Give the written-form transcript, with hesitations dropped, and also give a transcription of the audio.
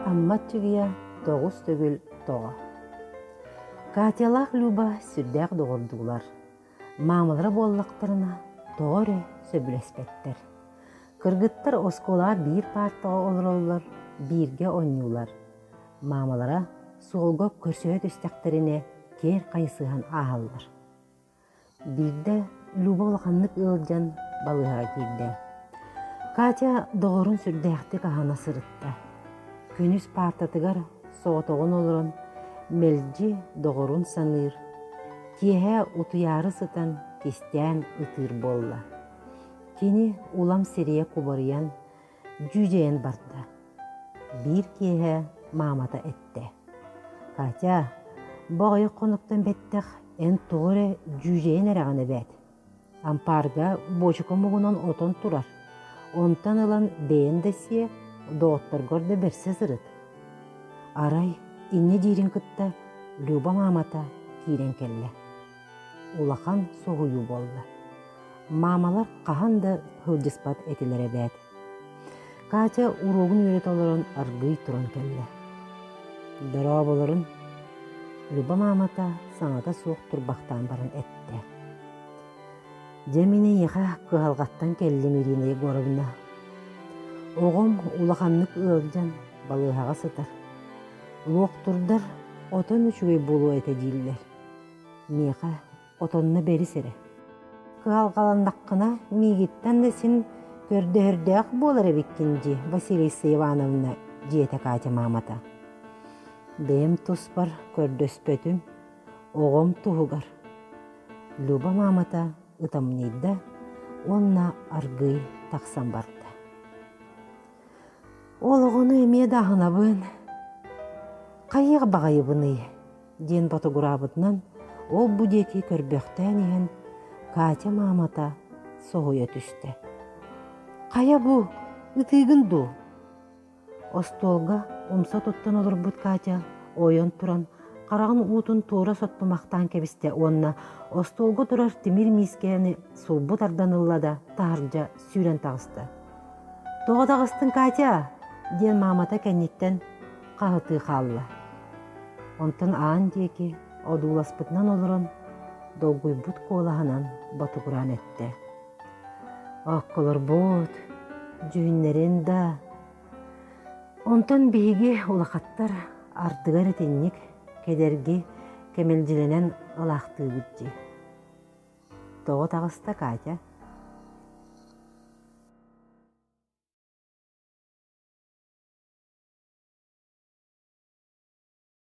Амматчыгия тоғыз төгіл тоға. Катялақ Люба сүрдәк доғырдулар. Мамылары боллақтарына тоғыры сөбілеспеттер. Кыргыттар оскола бір партаға олыролар, бірге ойнулар. Мамылара суолға көрсөйет үстәқтеріне кер қайысыған ағалдар. Бірде Люба олақанлық ылжан балыға келді. Катя доғырын сүрдәқті қағана сырытта. Күнүс партатыгар соғытоғын олырын, мелжи доғырын саныр. Кеhe утуяры сытан кестен ытыр болла. Кені улам серия кубарыян жүжейін барды. Бір кеhe мамата этті. Катя, бағайы қонықтан беттіқ ән тоғыры жүжейін әрағаны бәд. Ампарға бочықы мұғынан отын тұрар. Онтан ылан бейін дәсие доғыттар көрді бірсі зырыт. Арай, инне дейрін кытта Люба мамата кейрен келі. Улақан соғыю болды. Мамалар қағанды хылдыспат әтілері бәд. Катя уруғын үйрет оларын аргый тұран келі. Дыра боларын Люба мамата саңата соқ тұрбақтан барын әтті. Деміне еға кығалғаттан келі Меринеге горыбына. Оғым улақанлық ылжан балыға сытар. Лоқтырдар отын үшуей болу әті дейлер. Меға отынны бері сәрі. Кығалғаландаққына мегеттен де сен көрді-өрдіғ болар әбеккенде Василиса Ивановна жете Катя мамата. Бәйім тұс бар көрді-өспетім, оғым тұғығар. Люба мамата ұтамнейді, онна аргый тақсан барды. Олығыны әме дағына бұн. Қайық бағайы бұны, ден баты ғұрабытынан, ол бұдекі көрбіқтен еген Катя мамата соғуя түсті. Қая бұ, ұтығын ду. Остолға ұмса тұттан олыр бұд Катя, ойын тұран, қарағын ұтын туыра сотпымақтан кебісті, онна остолға тұрар темір мискені сұлбұт арданыллада тағыржа сүйрен тағысты. Тоға тағыстың Катя! Ден мамата кәнеттен қағыты қалла. Онтан аан деке одуласпытынан олырын долгой бұт қолағынан баты құран әтті. Аққылыр бұт, жүйінлерін да. Онтан бейге олақаттар артығар етеннік кедерге кәмелжіленен ылақты бұдды. Тоғы тағыста Катя